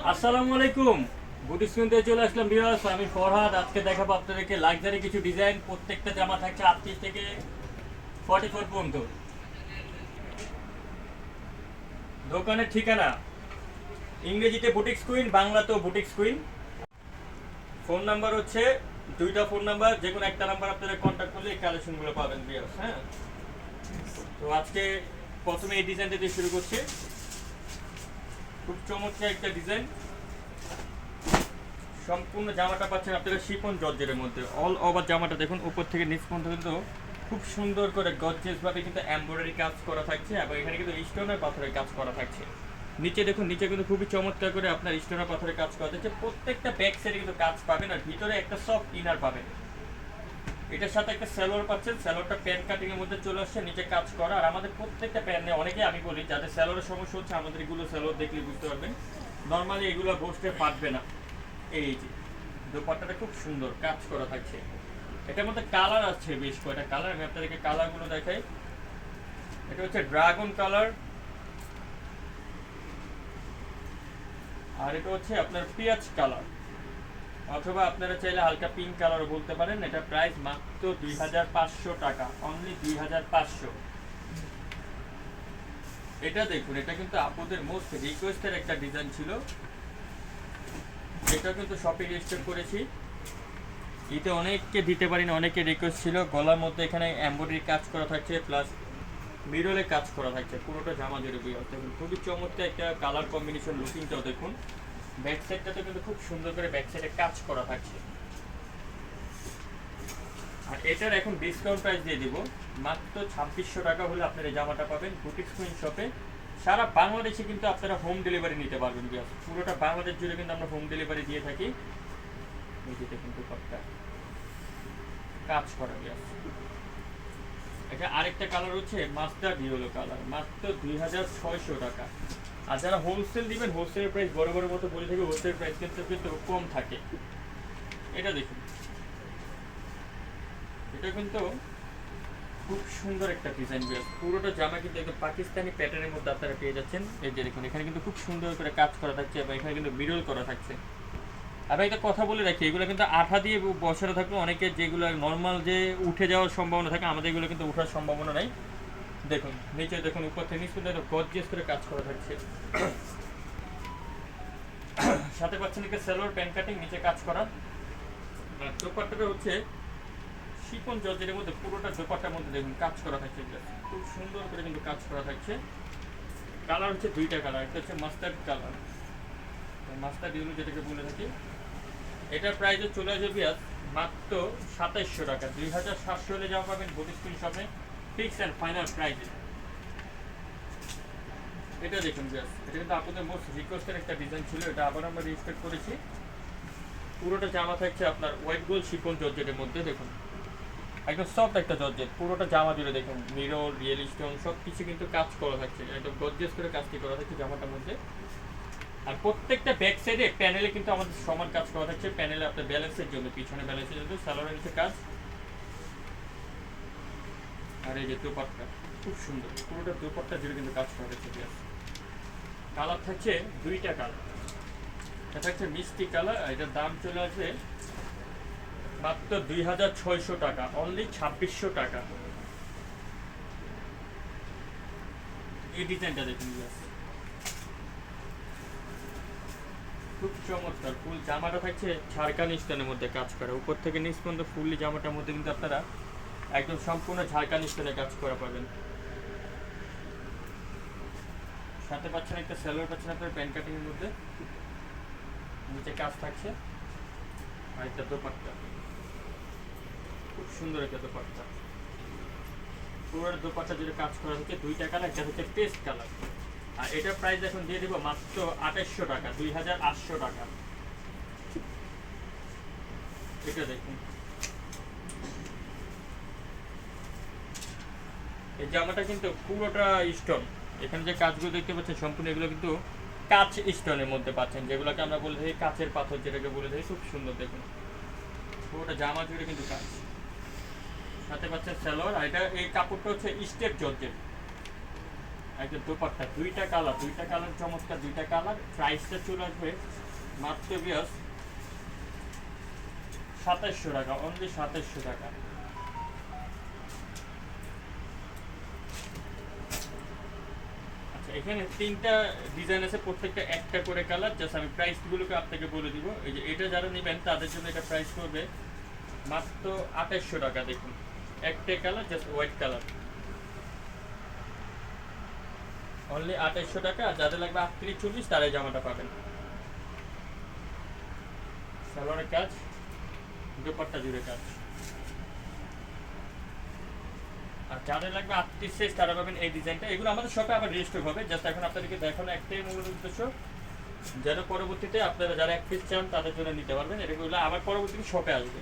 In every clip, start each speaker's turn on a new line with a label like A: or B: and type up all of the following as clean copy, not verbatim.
A: আসসালামু আলাইকুম। বুটিক শুনতে চলে আসলাম ভিউয়ার্স, আমি ফরহাদ। আজকে দেখাবো আপনাদেরকে লাক্সারি কিছু ডিজাইন। প্রত্যেকটা জামা থাকছে 38 থেকে 44 পর্যন্ত। দোকানের ঠিকানা ইংরেজিতে বুটিক্স কুইন, বাংলাতেও বুটিক্স কুইন। ফোন নাম্বার হচ্ছে দুইটা ফোন নাম্বার, যে কোনো একটা নাম্বার আপনারা কন্ট্যাক্ট করলে এই কালেকশনগুলো পাবেন ভিউয়ার্স। হ্যাঁ, তো আজকে প্রথমে এই ডিজাইনটা দিয়ে শুরু করছি। খুব চমৎকার একটা ডিজাইন। সম্পূর্ণ জামাটা পাচ্ছেন আপনারা শিফন জর্জেটের মধ্যে। অল ওভার জামাটা দেখুন, উপর থেকে নিচ পর্যন্ত কিন্তু খুব সুন্দর করে গর্জিয়াস ভাবে কিন্তু এমব্রয়ডারি কাজ করা থাকছে, এবং এখানে কিন্তু স্টোনের পাথরের কাজ করা থাকছে। নিচে দেখুন, নিচে কিন্তু খুবই চমৎকার করে আপনার স্টোনের পাথরের কাজ করা থাকছে। প্রত্যেকটা ব্যাক সাইডে কিন্তু কাজ পাবেন, আর ভিতরে একটা সফট ইনার পাবেন। এটার সাথে একটা স্যালোয়ার পাচ্ছেন। স্যালোয়ারটা প্যান্ট কাটিং এর মধ্যে চলে আসছে, নিচে কাজ করা। আর আমাদের প্রত্যেকটা প্যান্টে অনেকে আমি বলি যাদের স্যালোয়ারের সমস্যা হচ্ছে, আমাদের এগুলো স্যালোয়ার দেখলে বুঝতে পারবেন নর্মালি এগুলো বসতে পারবে না। এই যে দোপাট্টাটা খুব সুন্দর কাজ করা থাকছে। এটার মধ্যে কালার আছে বেশ কয়টা কালার, আমি আপনাদেরকে কালারগুলো দেখাই। এটা হচ্ছে ড্রাগন কালার, আর এটা হচ্ছে আপনার পেঁয়াজ কালার, অথবা আপনারা চাইলে হালকা পিঙ্ক কালারও বলতে পারেন। এটা প্রাইস মাত্র 2500 টাকা, অনলি 2500। এটা দেখুন, এটা কিন্তু আপুদের মোস্ট রিকোয়েস্টের একটা ডিজাইন ছিল। এটা কিন্তু শপে রেজিস্টার করেছি। এতে অনেককে দিতে পারি না, অনেকে রিকোয়েস্ট ছিল। গলার মধ্যে এখানে এমব্রয়ডারি কাজ করা থাকছে, প্লাস মিরলে কাজ করা থাকছে পুরোটা জামা জুড়ে। দেখুন খুবই চমৎকার একটা কালার কম্বিনেশন, লুকিংটাও দেখুন। ব্যাক সাইডটাতে কিন্তু খুব সুন্দর করে ব্যাক সাইডে কাজ করা থাকছে। আর এটার এখন ডিসকাউন্ট প্রাইস দিয়ে দিব, মাত্র 2600 টাকা হলে আপনারা এই জামাটা পাবেন বুটিক্স কুইন শপে। সারা বাংলাদেশে কিন্তু আপনারা হোম ডেলিভারি নিতে পারবেন। পুরোটা বাংলাদেশ জুড়ে কিন্তু আমরা হোম ডেলিভারি দিয়ে থাকি। এই যে দেখুন দুপাট্টা কাজ করা গেছে। এটা আরেকটা কালার হচ্ছে মাস্টার্ড ইয়েলো কালার, মাত্র 2600 টাকা। আর যারা হোলসেল দিবেন, হোলসেলের প্রাইস বড় বড় মতো বলে থাকি, হোলসেল প্রাইস কিন্তু কম থাকে। এটা দেখুন, এটা কিন্তু খুব সুন্দর একটা ডিজাইন। পুরোটা জামা কিন্তু একদম পাকিস্তানি প্যাটার্নের মধ্যে আপনারা পেয়ে যাচ্ছেন। এই যে দেখুন, এখানে কিন্তু খুব সুন্দর করে কাজ করা থাকছে, এবং এখানে কিন্তু মিরর করা থাকছে। আর একটা কথা বলে রাখি, এগুলো কিন্তু আঠা দিয়ে বসানো থাকবে। অনেকে যেগুলো নর্মাল যে উঠে যাওয়ার সম্ভাবনা থাকে, আমাদের এগুলো কিন্তু ওঠার সম্ভাবনা নাই। দেখুন নিচে দেখুন, উপর থেকে নিচ পর্যন্ত গর্জিয়াস করে কাজ করা থাকছে। সাথে পাচ্ছেন একটা সালোয়ার প্যান্ট কাটিং, নিচে কাজ করা। আর দোপাট্টাটা হচ্ছে শিফন জর্জেটের মধ্যে, পুরোটা দোপাট্টার মধ্যে দেখুন কাজ করা থাকছে। খুব সুন্দর করে কিন্তু কাজ করা থাকছে। কালার হচ্ছে দুইটা কালার, একটা হচ্ছে মাস্টার্ড কালার, মাস্টার্ড ইউলো যেটাকে বলে থাকি। এটার প্রাইসও চলে আসবে মাত্র 2700 টাকা। 2700 হলে যাওয়া পাবেন বুটিক কুইন শপে, ফিক্স অ্যান্ড ফাইনাল প্রাইসে। এটা দেখুন জাস্ট, এটা কিন্তু আপনাদের মোস্ট রিকোয়েস্টের একটা ডিজাইন ছিল, এটা আবার আমরা রেজিস্টার করেছি। পুরোটা জামা থাকছে আপনার হোয়াইট গোল্ড শিফন জর্জেটের মধ্যে। দেখুন একদম সফট একটা জর্জেট, পুরোটা জামা জুড়ে দেখুন মিরর, রিয়েল স্টোন সব কিছু কিন্তু কাজ করা থাকছে, একদম গর্জিয়াস করে কাজটি করা থাকছে জামাটার মধ্যে। আর প্রত্যেকটা ব্যাক সাইডে প্যানেলে কিন্তু আমাদের সমান কাজ করা থাকছে। প্যানেলে আপনার ব্যালেন্সের জন্য, পিছনে ব্যালেন্সের জন্য সালোয়ারের নিচে কাজ। আর এই যে দোপাট্টা খুব সুন্দর, পুরোটা দোপাট্টা জুড়ে কিন্তু কাজ করা থাকছে। কালার থাকছে দুইটা কালার, এটা থাকছে মিষ্টি কালার। এটার দাম চলে আসবে মাত্র 2600 টাকা, অনলি 2600 টাকা। এই ডিজাইনটা দেখুন, খুব চমৎকার। ফুল জামাটা থাকছে ঝাড়খান্ড স্টাইলের মধ্যে কাজ করা, উপর থেকে নিচ পর্যন্ত ফুললি জামাটার মধ্যে কিন্তু আপনারা একদম সম্পূর্ণ ঝাড়খান্ড স্টাইলে কাজ করা পাবেন। সাথে পাচ্ছেন একটা সালোয়ার, পাচ্ছেন আপনার প্যান্ট কাটিং এর মধ্যে, নিচে কাজ থাকছে। আর একটা দোপাট্টা, খুব সুন্দর একটা দোপাট্টা। পুরো দোপাট্টা যেটা কাজ করা হচ্ছে দুইটা কালার, একটা হচ্ছে পেস্ট কালার। আর এটার প্রাইস এখন দিয়ে দিব মাত্র 2800 টাকা, 2800 টাকা। এটা দেখুন, এই জামাটা কিন্তু পুরোটা স্টোন। এখানে যে কাজগুলো দেখতে পাচ্ছেন সম্পূর্ণ এগুলো কিন্তু কাচ স্টোনের মধ্যে পাচ্ছেন, যেগুলোকে আমরা বলে থাকি কাচের পাথর, যেটাকে বলে থাকি। খুব সুন্দর দেখুন, পুরোটা জামা জুড়ে কিন্তু কাজ। সাথে পাচ্ছেন সালোয়ার। আর এটা এই কাপড়টা হচ্ছে স্টেপ জর্জেট, একটা দোপাট্টা, দুইটা কালার চমৎকার, দুইটা কালার। প্রাইসটা চলে আসবে মাত্র বিয়াস 2700 টাকা, অনলি 2700 টাকা। আচ্ছা, এখানে তিনটা ডিজাইন আছে, প্রত্যেকটা একটা করে কালার। জাস্ট আমি প্রাইসগুলোকে আপনাকে বলে দিব। এই যে এটা যারা নেবেন তাদের জন্য এটা প্রাইস করবে মাত্র 2800 টাকা। দেখুন একটাই colour, just white colour, only 2800 টাকা। আর যাদের লাগবে 38-40 তারা এই জামাটা পাবেন। সালোয়ারের কাজ, দুপাট্টা জুড়ে কাজ। আর যাদের লাগবে 38 সাইজ তারা পাবেন এই ডিজাইনটা। এগুলো আমাদের শপে আবার রেজিস্টার হবে। জাস্ট এখন আপনাদেরকে দেখানো একটাই মূল উদ্দেশ্য, যেন পরবর্তীতে আপনারা যারা এক পিস চান তাদের জন্য নিতে পারবেন। এগুলো আবার পরবর্তীতে শপে আসবে,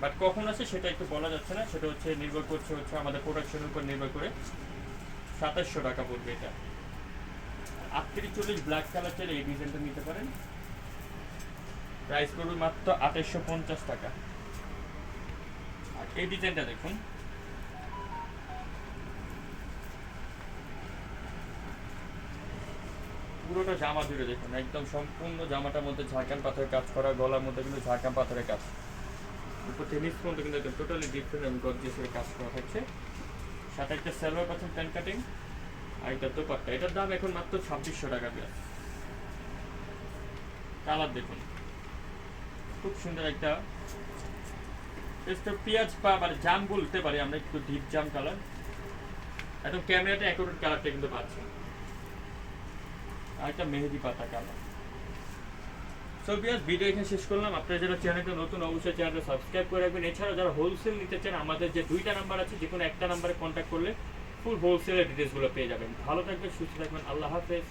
A: বাট কখন আছে সেটা একটু বলা যাচ্ছে না। সেটা হচ্ছে নির্ভর করছে আমাদের প্রোডাকশনের উপর নির্ভর করে। 2700 টাকা পড়বে এটা। 38-40 ব্ল্যাক কালার চাইলে এই ডিজাইনটা নিতে পারেন। প্রাইস পড়বে মাত্র 2850 টাকা। আর এই ডিজাইনটা দেখুন, পুরোটা জামা জুড়ে দেখুন, একদম সম্পূর্ণ জামাটার মধ্যে ঝাড়খান পাথরের কাজ করা, গলার মধ্যে কিন্তু ঝাড়খান পাথরের কাজ, উপর থেকে নিচ পর্যন্ত কিন্তু একদম টোটালি ডিফারেন্ট এবং গর্জিয়াসের কাজ করা থাকছে। সাথে একটা সালোয়ার পাচ্ছেন প্যান্ট কাটিং, আর এটা দোপাট্টা। এটার দাম এখন মাত্র 2600 টাকা পেঁয়াজ। কালার দেখুন, খুব সুন্দর একটা পেঁয়াজ পা মানে জাম বলতে পারি আমরা, একটু ডিপ জাম কালার। একদম ক্যামেরাতে অ্যাকুরেট কালারটা কিন্তু পাচ্ছেন। আর একটা মেহেদি পাতা কালার। সো ভিউয়ার্স, ভিডিও এখানে শেষ করলাম। আপনারা যারা চ্যানেলটা নতুন অবশ্যই চ্যানেলটা সাবস্ক্রাইব করে রাখবেন। এছাড়াও যারা হোলসেল নিতে চান, আমাদের যে দুইটা নাম্বার আছে, যে কোনো একটা নাম্বারে কন্ট্যাক্ট করলে ফুল হোলসেলের ডিটেলসগুলো পেয়ে যাবেন। ভালো থাকবেন, সুস্থ থাকবেন, আল্লাহ হাফেজ।